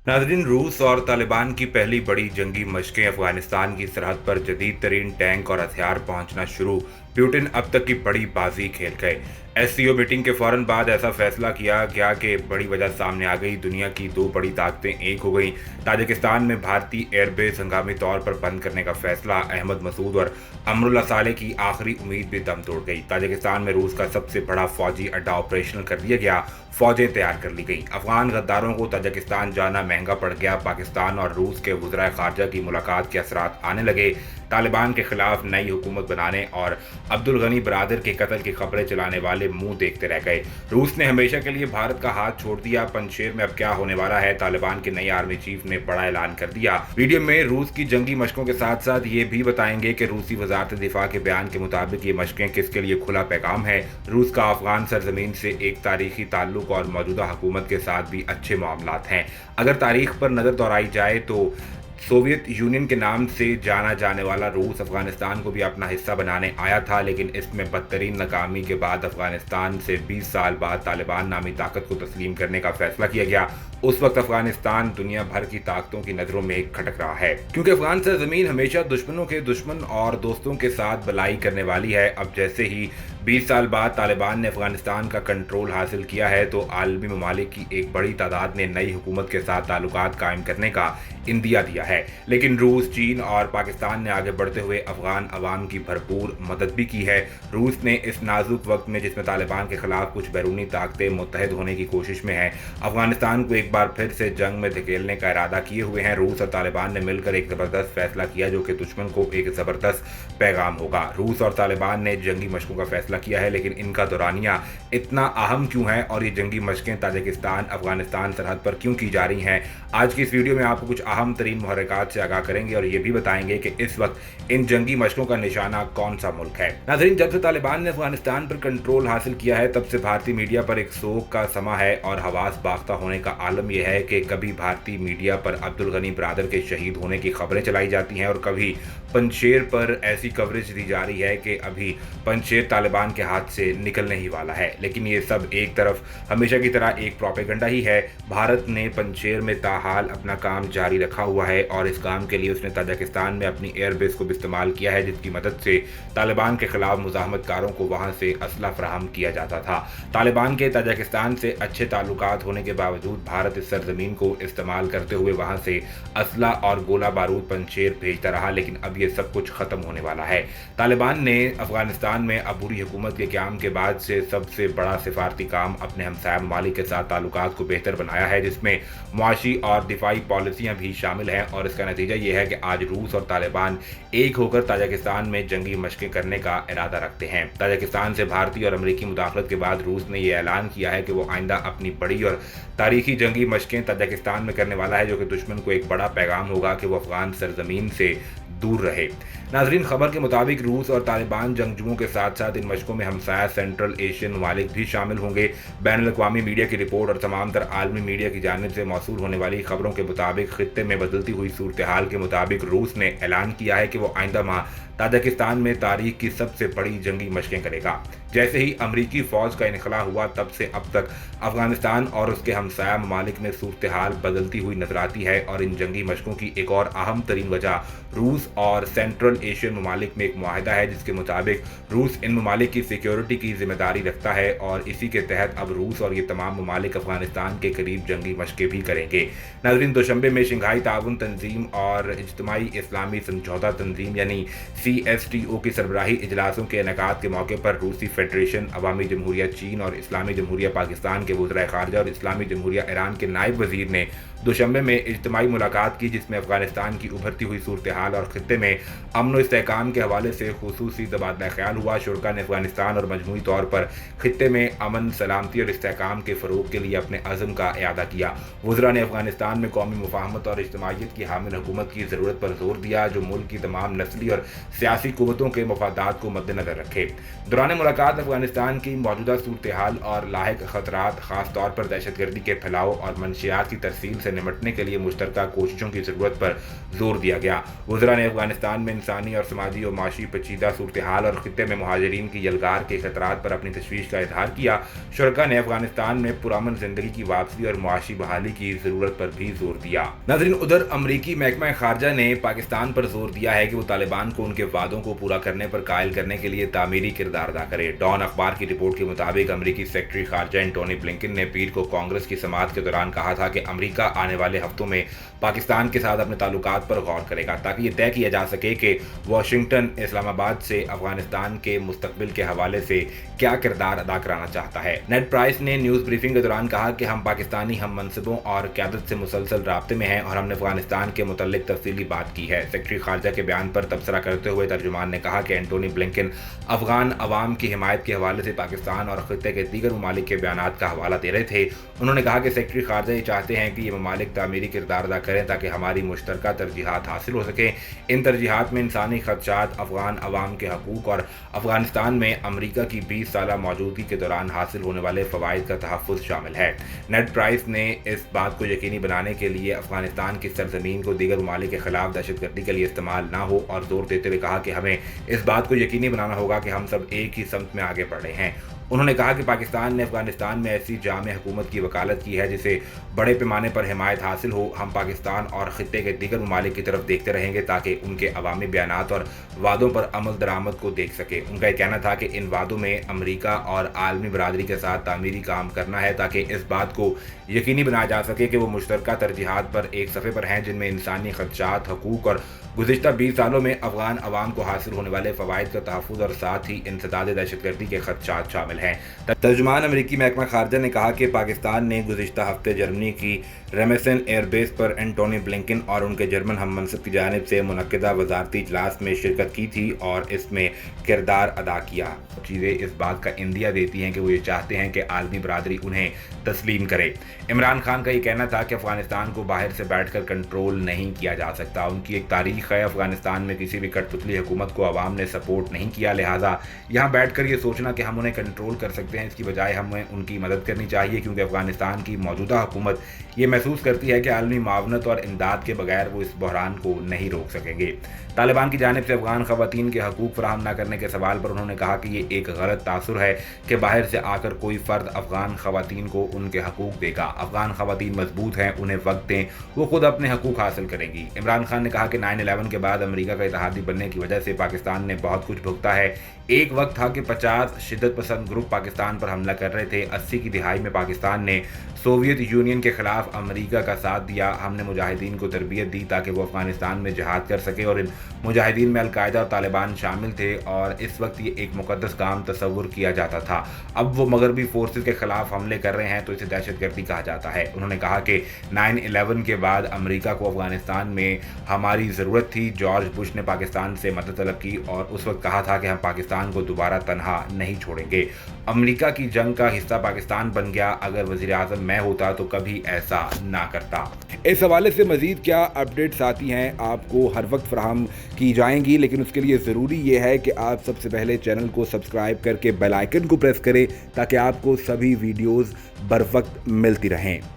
नाज़रीन, रूस और तालिबान की पहली बड़ी जंगी मशकें अफगानिस्तान की सरहद पर जदीद तरीन टैंक और हथियार पहुंचना शुरू। प्यूटिन अब तक की बड़ी बाजी खेल गए। एससीओ मीटिंग के फौरन बाद ऐसा फैसला किया गया कि बड़ी वजह सामने आ गई। दुनिया की दो बड़ी ताकतें एक हो गई। ताजिकिस्तान में भारतीय एयरबेस हंगामी तौर पर बंद करने का फैसला। अहमद मसूद और अमरुल्लाह साले की आखिरी उम्मीद भी दम तोड़ गई। ताजिकिस्तान में रूस का सबसे बड़ा फौजी अड्डा ऑपरेशनल कर दिया गया। फौजें तैयार कर ली गई। अफगान गद्दारों को ताजिकिस्तान जाना महंगा पड़ गया। पाकिस्तान और रूस के वज़राए खारजा की मुलाकात के असरात आने लगे। तालिबान के खिलाफ नई हुकूमत बनाने और अब्दुल गनी बरादर के कत्ल की खबरें चलाने वाले मुंह देखते रह गए। रूस ने हमेशा के लिए भारत का हाथ छोड़ दिया। पंजशेर में अब क्या होने वाला है? तालिबान के नए आर्मी चीफ ने बड़ा ऐलान कर दिया। वीडियो में रूस की जंगी मशकों के साथ साथ ये भी बताएंगे कि रूसी वजारत दिफा के बयान के मुताबिक ये मशकें किसके लिए खुला पैगाम है। रूस का अफगान सरजमीन से एक तारीखी ताल्लुक और मौजूदा हुकूमत के साथ भी अच्छे मामलात हैं। अगर तारीख पर नज़र दौड़ाई जाए तो सोवियत यूनियन के नाम से जाना जाने वाला रूस अफगानिस्तान को भी अपना हिस्सा बनाने आया था, लेकिन इसमें बदतरीन नाकामी के बाद अफगानिस्तान से 20 साल बाद तालिबान नामी ताकत को तस्लीम करने का फैसला किया गया। उस वक्त अफगानिस्तान दुनिया भर की ताकतों की नज़रों में खटक रहा है, क्योंकि अफगान सरजमीन हमेशा दुश्मनों के दुश्मन और दोस्तों के साथ भलाई करने वाली है। अब जैसे ही 20 साल बाद तालिबान ने अफगानिस्तान का कंट्रोल हासिल किया है तो आलमी ममालिक की एक बड़ी तादाद ने नई हुकूमत के साथ ताल्लुकात कायम करने का इंदिया दिया है। लेकिन रूस, चीन और पाकिस्तान ने आगे बढ़ते हुए अफगान अवाम की भरपूर मदद भी की है। रूस ने इस नाजुक वक्त में जिसमें तालिबान के खिलाफ कुछ बैरूनी ताकतें मुत्तहद होने की कोशिश में हैं, अफगानिस्तान को एक बार फिर से जंग में धकेलने का इरादा किए हुए हैं। रूस और तालिबान ने मिलकर एक ज़बरदस्त फैसला किया जो कि दुश्मन को एक ज़बरदस्त पैगाम होगा। रूस और तालिबान ने जंगी मशकों का फैसला किया है, लेकिन इनका दौरानिया इतना अहम क्यों है और ये जंगी मशकें ताजिकिस्तान अफगानिस्तान सरहद पर क्यों की जा रही हैं? आज की इस वीडियो में आपको कुछ अहम तरीन मुहर्रिकात से आगाह करेंगे और ये भी बताएंगे कि इस वक्त इन जंगी मशकों का निशाना कौन सा मुल्क है। नाज़रीन, जब से तालिबान ने अफगानिस्तान पर कंट्रोल हासिल किया है तब से भारतीय मीडिया पर एक सोग का समा है और हवास बाख्ता होने का आलम यह है कि कभी भारतीय मीडिया पर अब्दुल गनी बरादर के शहीद होने की खबरें चलाई जाती हैं और कभी पंजशेर पर ऐसी कवरेज दी जा रही है कि अभी पंजशेर तालिबान के हाथ से निकलने ही वाला है। लेकिन ये सब एक तरफ हमेशा की तरह एक प्रोपेगेंडा ही है। भारत ने पंजशेर में ताहाल अपना काम जारी रखा हुआ है और इस काम के लिए उसने ताजिकिस्तान में अपनी एयरबेस को भी इस्तेमाल किया है, जिसकी मदद से तालिबान के खिलाफ मुजाहमतकारों को वहां से असला फराहम किया जाता था। तालिबान के ताजिकिस्तान से अच्छे ताल्लुकात होने के बावजूद भारत इस सरजमीन को इस्तेमाल करते हुए वहां से असला और गोला बारूद पंजशेर भेजता रहा, लेकिन अब ये सब कुछ खत्म होने वाला है। तालिबान ने अफगानिस्तान में अबूरी हुकूमत के क़याम के बाद से सबसे बड़ा सिफारती काम अपने हमसाया ममालिक के साथ ताल्लुकात को बेहतर बनाया है, जिसमें मुआशी और दिफाई पॉलिसियां भी शामिल हैं। और इसका नतीजा ये है कि आज रूस और तालिबान एक होकर ताजिकिस्तान में जंगी मशकें करने का इरादा रखते हैं। ताजिकिस्तान से भारतीय और अमरीकी मुदाखलत के बाद रूस ने यह ऐलान किया है कि वो आइंदा अपनी बड़ी और तारीखी जंगी मशकें ताजिकिस्तान में करने वाला है, जो कि दुश्मन को एक बड़ा पैगाम होगा कि वो अफगान सरजमीन से दूर रहे। नाजरीन, खबर के मुताबिक रूस और तालिबान जंगजुओं के साथ साथ इन मशकों में हमसाया सेंट्रल एशियन ममालिक भी शामिल होंगे। बैनुल-अक़वामी मीडिया की रिपोर्ट और तमाम तर आलमी मीडिया की जानिब से मौसूल होने वाली खबरों के मुताबिक खित्ते में बदलती हुई सूरत हाल के मुताबिक रूस ने ऐलान किया है कि वो आइंदा माह ताजिकिस्तान में तारीख की सबसे बड़ी जंगी मशकें करेगा। जैसे ही अमरीकी फौज का इनखला हुआ तब से अब तक अफगानिस्तान और उसके हमसाया ममालिक में सूरत हाल बदलती हुई नजर आती है और इन जंगी मशकों की एक और अहम तरीन वजह रूस और सेंट्रल एशियन ममालिक में एक मुआहिदा है, जिसके मुताबिक रूस इन ममालिक की सिक्योरिटी की जिम्मेदारी रखता है और इसी के तहत अब रूस और ये तमाम ममालिक अफगानिस्तान के करीब जंगी मशकें भी करेंगे। नाज़रीन, दोशंबे में शंघाई ताउन तंजीम और इज्तिमाई इस्लामी समझौता तंजीम यानी CSTO की सरबराही इजलासों के इनेकाद के मौके पर रूसी फेडरेशन, अवामी जमहूरिया चीन और इस्लामी जमहूरिया पाकिस्तान के वज़राए खारजा और इस्लामी जमहूरिया ईरान के नायब वज़ीर ने दोशंबे में इज्तिमाई मुलाकात की, जिसमें अफगानिस्तान की उभरती हुई सूरत हाल और खित्ते में अमन व इस्तेहकाम के हवाले से खुसूसी तबादला ख्याल हुआ। शुरा ने अफगानिस्तान और मजमूई तौर पर खित्ते में अमन, सलामती और इस्तेहकाम के फ़रोग के लिए अपने अज़म का इआदा किया। वज़रा ने अफगानिस्तान में कौमी मुफाहमत और इज्तिमाइयत की हामिल हुकूमत की ज़रूरत पर जोर दिया, जो मुल्क की तमाम नस्ली और सियासी कुव्वतों के मफादात को मद्देनजर रखे। दौरान मुलाकात साथ अफगानिस्तान की मौजूदा सूरत हाल और लाहिक खतरात, खास तौर पर दहशतगर्दी के फैलाव और मंशियात की तरसील से निपटने के लिए मुश्तरका कोशिशों की ज़रूरत पर जोर दिया गया। वज़रा ने अफगानिस्तान में इंसानी और समाजी और माशी पेचीदा सूरत हाल और खित्ते में मुहाजिरीन की यलगार के खतरात पर अपनी तशवीश का इजहार किया। शुरका ने अफगानिस्तान में पुरअमन जिंदगी की वापसी और मुआशी बहाली की ज़रूरत पर भी जोर दिया। नाज़रीन, उधर अमरीकी महकमा खारजा ने पाकिस्तान पर जोर दिया है कि वो तालिबान को उनके वादों को पूरा करने पर कायल करने के लिए तामीरी किरदार अदा करे। डॉन अखबार की रिपोर्ट के मुताबिक अमरीकी सेक्रेटरी खारजा एंटोनी ब्लिंकन ने पीर को कांग्रेस की समाअत के दौरान कहा था कि अमरीका आने वाले हफ्तों में पाकिस्तान के साथ अपने ताल्लुकात पर गौर करेगा ताकि ये तय किया जा सके कि वाशिंगटन इस्लामाबाद से अफगानिस्तान के मुस्तकबिल के हवाले से क्या किरदार अदा कराना चाहता है। नेड प्राइस ने न्यूज़ ब्रीफिंग के दौरान कहा कि हम पाकिस्तानी हम मनसबों और क़यादत से मुसलसल राब्ते में हैं और हमने अफगानिस्तान के मुतल्लिक तफसीली बात की है। सेक्रेटरी खारजा के बयान पर तबसरा करते हुए तर्जुमान ने कहा कि एंटोनी ब्लिंकन अफगान अवाम की हिमायत के हवाले से पाकिस्तान और खित्ते के दीगर ममालिक के बयानात का हवाला दे रहे थे। उन्होंने कहा कि सेक्रेटरी खारजा ये चाहते हैं कि ये ममालिक तामीरी किरदार अदा करें ताकि हमारी मुश्तरका तरजीहात हासिल हो सकें। इन तरजीहात में इंसानी खदशात, अफगान अवाम के हकूक़ और अफगानिस्तान में अमरीका की 20 साला मौजूदगी के दौरान हासिल होने वाले फ़वाइद का तहफ़्फ़ुज़ शामिल है। नेड प्राइस ने इस बात को यकीनी बनाने के लिए अफगानिस्तान की सरजमीन को दीगर ममालिक के खिलाफ दहशतगर्दी के लिए इस्तेमाल ना हो और जोर देते हुए कहा कि हमें इस बात को यकीनी बनाना होगा कि हम सब एक ही समत में आगे बढ़ रहे हैं। उन्होंने कहा कि पाकिस्तान ने अफगानिस्तान में ऐसी जामे हुकूमत की वकालत की है जिसे बड़े पैमाने पर हिमायत हासिल हो। हम पाकिस्तान और खित्ते के दीगर ममालिक की तरफ देखते रहेंगे ताकि उनके अवामी बयानात और वादों पर अमल दरामद को देख सके। उनका कहना था कि इन वादों में अमरीका और आलमी बरादरी के साथ तामीरी काम करना है ताकि इस बात को यकीनी बनाया जा सके कि वो मुश्तरका तरजीहात पर एक सफ़े पर हैं जिनमें इंसानी खदशात, हकूक़ और गुज़िश्ता 20 सालों में अफगान अवाम को हासिल होने वाले फ़वाइद का तहफ़्फ़ुज़ और साथ ही इंसदाद दहशतगर्दी के खदशात शामिल हैं। तर्जुमान अमरीकी महकमा खारजा ने कहा कि पाकिस्तान ने गुज़िश्ता हफ्ते जर्मनी की रेमेसन एयरबेस पर एंटोनी ब्लिंकन और उनके जर्मन हम मनसब की जानिब से मुनक्किदा वज़ारती इजलास में शिरकत की थी और इसमें किरदार अदा किया। चीज़ें इस बात का इंदिया देती हैं कि वो ये चाहते हैं कि आलमी बरादरी उन्हें तस्लीम करे। इमरान खान का ये कहना था कि अफगानिस्तान को बाहर से बैठकर कंट्रोल नहीं किया जा सकता। उनकी एक तारीख है, अफगानिस्तान में किसी भी कठपुतली हुकूमत को अवाम ने सपोर्ट नहीं किया, लिहाजा यहाँ बैठकर ये सोचना कि हम उन्हें कंट्रोल कर सकते हैं, इसकी बजाय हमें उनकी मदद करनी चाहिए क्योंकि अफगानिस्तान की मौजूदा हुकूमत ये महसूस करती है कि आलमी मावनत और इमदाद के बगैर वो इस बहरान को नहीं रोक सकेंगे। तालिबान की जानिब से अफगान खवातीन के हकूक़ फराहम न करने के सवाल पर उन्होंने कहा कि ये एक गलत तासुर है कि बाहर से आकर कोई फ़र्द अफगान खवातीन को उनके हकूक़ देगा। अफगान खवातीन मजबूत हैं, उन्हें वक्त दें, वो खुद अपने हकूक़ हासिल करेंगी। इमरान खान ने कहा कि 9/11 के बाद अमरीका का इत्तेहादी बनने की वजह से पाकिस्तान ने बहुत कुछ भुगता है। एक वक्त था कि 50 शिद्दत पसंद ग्रुप पाकिस्तान पर हमला कर रहे थे। 80 की दिहाई में पाकिस्तान ने सोवियत यूनियन के खिलाफ अमरीका का साथ दिया। हमने मुजाहिदीन को तरबियत दी ताकि वो अफगानिस्तान में जहाद कर सके और इन मुजाहिदीन में अलकायदा और तालिबान शामिल थे और इस वक्त ये एक मुकद्दस काम तस्वुर किया जाता था। अब वो मगरबी फोर्सेस के खिलाफ हमले कर रहे हैं तो इसे दहशतगर्दी कहा जाता है। उन्होंने कहा कि 9/11 के बाद अमरीका को अफगानिस्तान में हमारी ज़रूरत थी। जॉर्ज बुश ने पाकिस्तान से मदद तलब की और उस वक्त कहा था कि हम पाकिस्तान को दोबारा तनहा नहीं छोड़ेंगे। अमरीका की जंग का हिस्सा पाकिस्तान बन गया। अगर वज़ीर आज़म मैं होता तो कभी ऐसा ना करता। इस हवाले से मज़ीद क्या अपडेट्स आती हैं आपको हर वक्त फराहम की जाएंगी, लेकिन उसके लिए ज़रूरी ये है कि आप सबसे पहले चैनल को सब्सक्राइब करके बेल आइकन को प्रेस करें ताकि आपको सभी वीडियोज़ बर वक्त मिलती रहें।